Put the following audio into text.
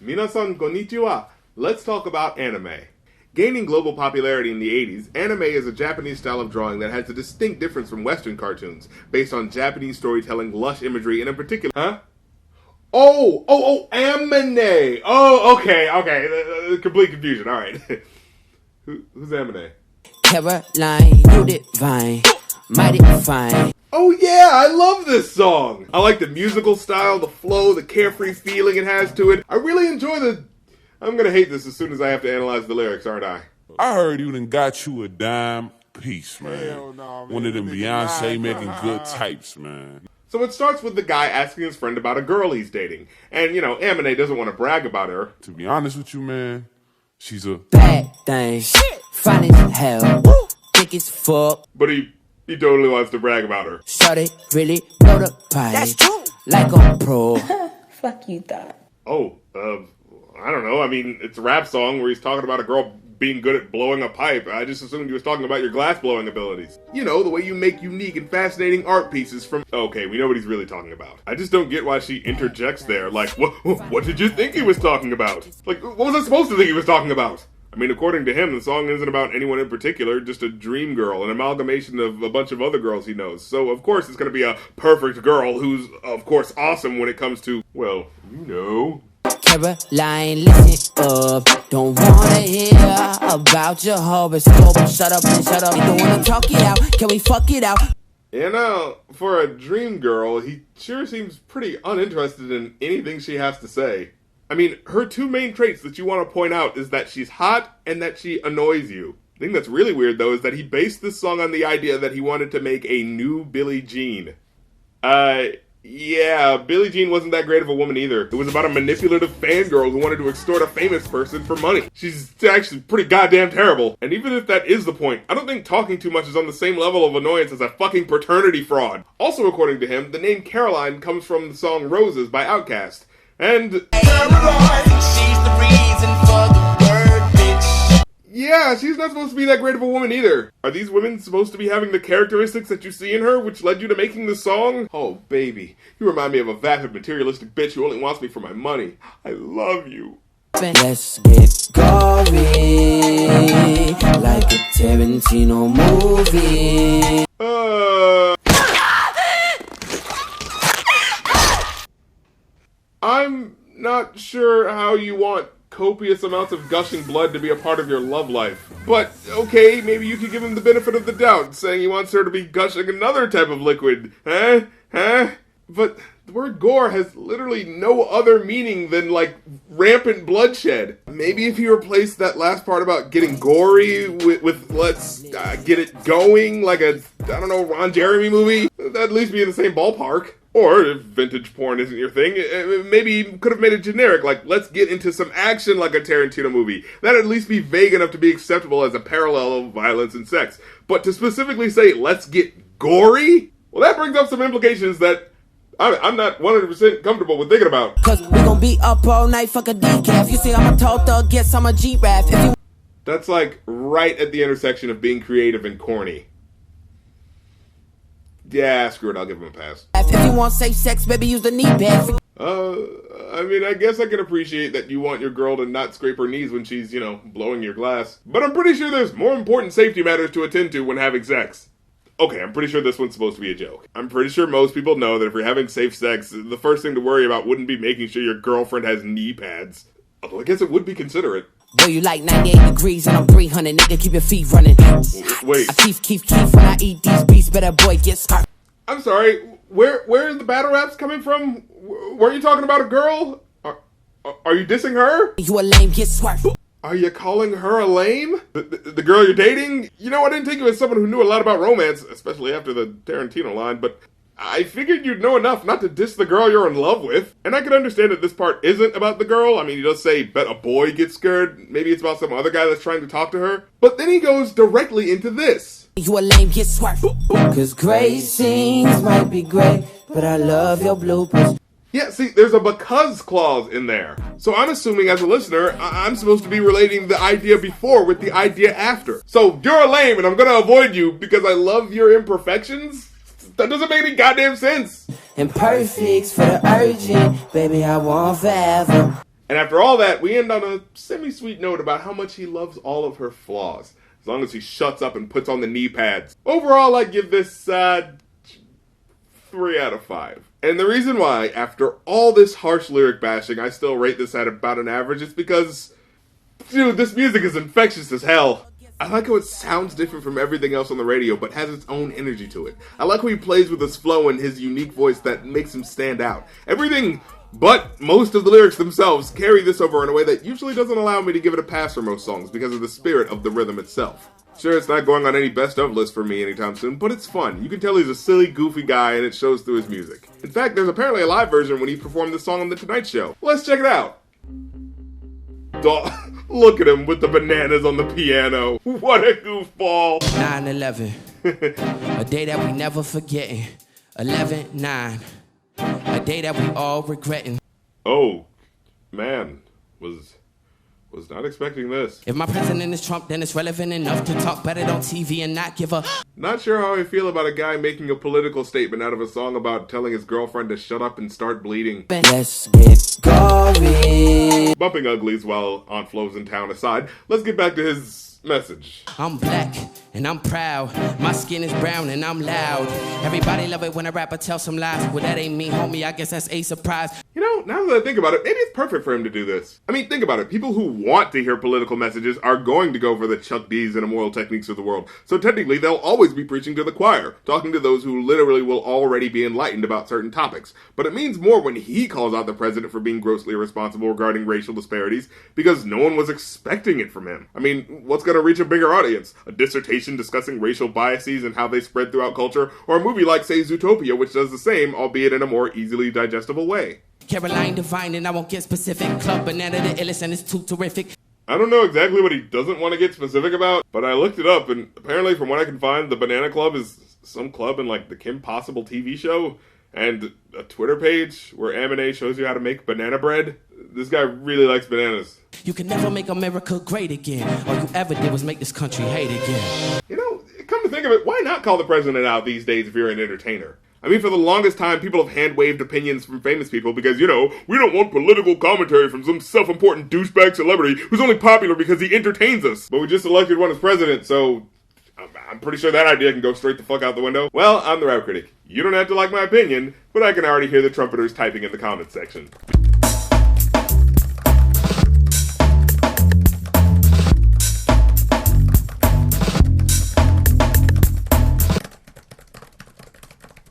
Minasan konnichiwa. Let's talk about anime. Gaining global popularity in the 80s, anime is a Japanese style of drawing that has a distinct difference from Western cartoons, based on Japanese storytelling, lush imagery, and in particular... Huh? Aminé! Oh, okay. Complete confusion, alright. Who's Aminé? Caroline, you divine, mighty fine. Oh yeah, I love this song! I like the musical style, the flow, the carefree feeling it has to it. I really enjoy the... I'm gonna hate this as soon as I have to analyze the lyrics, aren't I? I heard you done got you a dime piece, man. Hell no, man. One of them Beyonce making good types, man. So it starts with the guy asking his friend about a girl he's dating. And, Aminé doesn't want to brag about her. To be honest with you, man, she's a bad thing. Fine as hell. Thick as fuck. But he totally wants to brag about her. Shawty really know the pipe. That's true. Like a pro. Fuck you thought. I don't know. I mean, it's a rap song where he's talking about a girl being good at blowing a pipe. I just assumed he was talking about your glass blowing abilities. You know, the way you make unique and fascinating art pieces from... Okay, we know what he's really talking about. I just don't get why she interjects there. Like, what did you think he was talking about? Like, what was I supposed to think he was talking about? I mean, according to him, the song isn't about anyone in particular, just a dream girl, an amalgamation of a bunch of other girls he knows. So, of course, it's going to be a perfect girl who's, of course, awesome when it comes to, well, you know... Caroline, listen up. Don't wanna hear about your horoscope. Shut up and shut up. You don't wanna talk it out. Can we fuck it out? For a dream girl, he sure seems pretty uninterested in anything she has to say. I mean, her two main traits that you want to point out is that she's hot and that she annoys you. The thing that's really weird, though, is that he based this song on the idea that he wanted to make a new Billie Jean. Yeah, Billie Jean wasn't that great of a woman either. It was about a manipulative fangirl who wanted to extort a famous person for money. She's actually pretty goddamn terrible. And even if that is the point, I don't think talking too much is on the same level of annoyance as a fucking paternity fraud. Also, according to him, the name Caroline comes from the song Roses by Outkast. And... Caroline, she's the reason for the word, bitch. Yeah, she's not supposed to be that great of a woman either. Are these women supposed to be having the characteristics that you see in her, which led you to making this song? Oh, baby, you remind me of a vapid materialistic bitch who only wants me for my money. I love you. Let's get gory, like a Tarantino movie. I'm not sure how you want copious amounts of gushing blood to be a part of your love life. But, okay, maybe you could give him the benefit of the doubt, saying he wants her to be gushing another type of liquid. Huh? But the word gore has literally no other meaning than, like, rampant bloodshed. Maybe if you replace that last part about getting gory with let's get it going, like a, I don't know, Ron Jeremy movie, that'd at least be in the same ballpark. Or, if vintage porn isn't your thing, maybe you could have made it generic, like, let's get into some action like a Tarantino movie. That'd at least be vague enough to be acceptable as a parallel of violence and sex. But to specifically say, let's get gory? Well, that brings up some implications that I'm not 100% comfortable with thinking about. Cause we gon' be up all night, fuck a decaf. You see I'm a tall thug, guess I'm a G-Rap. That's like right at the intersection of being creative and corny. Yeah, screw it, I'll give him a pass. If you want safe sex, baby, use the knee pad. I mean, I guess I can appreciate that you want your girl to not scrape her knees when she's, blowing your glass. But I'm pretty sure there's more important safety matters to attend to when having sex. Okay, I'm pretty sure this one's supposed to be a joke. I'm pretty sure most people know that if you're having safe sex, the first thing to worry about wouldn't be making sure your girlfriend has knee pads. Although I guess it would be considerate. Boy, you like 98 degrees and I'm 300, nigga, keep your feet running. Wait. I keep when I eat these beats, better boy get scarred. I'm sorry, where are the battle raps coming from? Weren't you talking about a girl? Are you dissing her? You a lame, get swerved. Are you calling her a lame? The girl you're dating? You know, I didn't take you as someone who knew a lot about romance, especially after the Tarantino line, but I figured you'd know enough not to diss the girl you're in love with. And I can understand that this part isn't about the girl. I mean, he does say, bet a boy gets scared. Maybe it's about some other guy that's trying to talk to her. But then he goes directly into this. You a lame, get swerved. Cause great scenes might be great, but I love your bloopers. Yeah, see, there's a because clause in there. So I'm assuming as a listener, I'm supposed to be relating the idea before with the idea after. So you're a lame and I'm gonna avoid you because I love your imperfections? That doesn't make any goddamn sense. Imperfects for the urgent, baby, I want forever. And after all that, we end on a semi-sweet note about how much he loves all of her flaws, as long as he shuts up and puts on the knee pads. Overall, I give this 3 out of 5. And the reason why, after all this harsh lyric bashing, I still rate this at about an average is because, dude, this music is infectious as hell. I like how it sounds different from everything else on the radio, but has its own energy to it. I like how he plays with his flow and his unique voice that makes him stand out. Everything but most of the lyrics themselves carry this over in a way that usually doesn't allow me to give it a pass for most songs because of the spirit of the rhythm itself. Sure, it's not going on any best of list for me anytime soon, but it's fun. You can tell he's a silly, goofy guy, and it shows through his music. In fact, there's apparently a live version when he performed this song on The Tonight Show. Let's check it out. Look at him with the bananas on the piano. What a goofball. 9/11, a day that we never forgetting. 11/9, a day that we all regretting. Oh, man, was not expecting this. If my president is Trump, then it's relevant enough to talk about it on TV and not give a... Not sure how I feel about a guy making a political statement out of a song about telling his girlfriend to shut up and start bleeding. Let's get going. Bumping uglies while Aunt Flo's in town aside, let's get back to his message. I'm black and I'm proud. My skin is brown and I'm loud. Everybody love it when a rapper tells some lies. Well, that ain't me, homie. I guess that's a surprise. You know, now that I think about it, maybe it's perfect for him to do this. I mean, think about it. People who want to hear political messages are going to go for the Chuck D's and immoral techniques of the world. So technically, they'll always be preaching to the choir, talking to those who literally will already be enlightened about certain topics. But it means more when he calls out the president for being grossly irresponsible regarding racial disparities, because no one was expecting it from him. I mean, what's going to reach a bigger audience? A dissertation discussing racial biases and how they spread throughout culture, or a movie like, say, Zootopia, which does the same, albeit in a more easily digestible way. Caroline Divine, and I won't get specific. Club Banana the illest, and it's too terrific. I don't know exactly what he doesn't want to get specific about, but I looked it up, and apparently from what I can find, the Banana Club is some club in, like, the Kim Possible TV show, and a Twitter page where Aminé shows you how to make banana bread. This guy really likes bananas. You can never make America great again. All you ever did was make this country hate again. You know, come to think of it, why not call the president out these days if you're an entertainer? I mean, for the longest time, people have hand-waved opinions from famous people because, you know, we don't want political commentary from some self-important douchebag celebrity who's only popular because he entertains us. But we just elected one as president, so I'm pretty sure that idea can go straight the fuck out the window. Well, I'm the Rap Critic. You don't have to like my opinion, but I can already hear the trumpeters typing in the comments section.